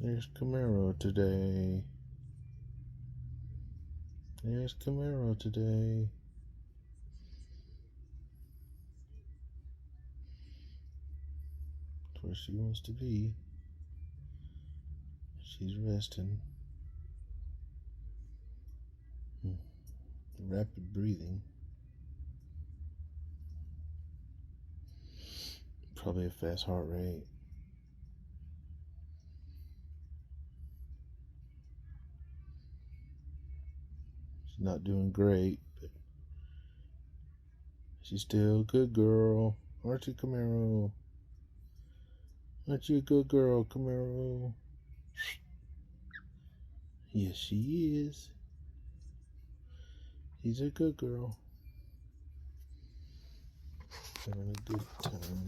There's Camaro today. There's Camaro today. That's where she wants to be. She's resting. Rapid breathing. Probably a fast heart rate. She's not doing great, but she's still a good girl. Aren't you, Camaro? Aren't you a good girl, Camaro? Yes, she is. She's a good girl. Having a good time.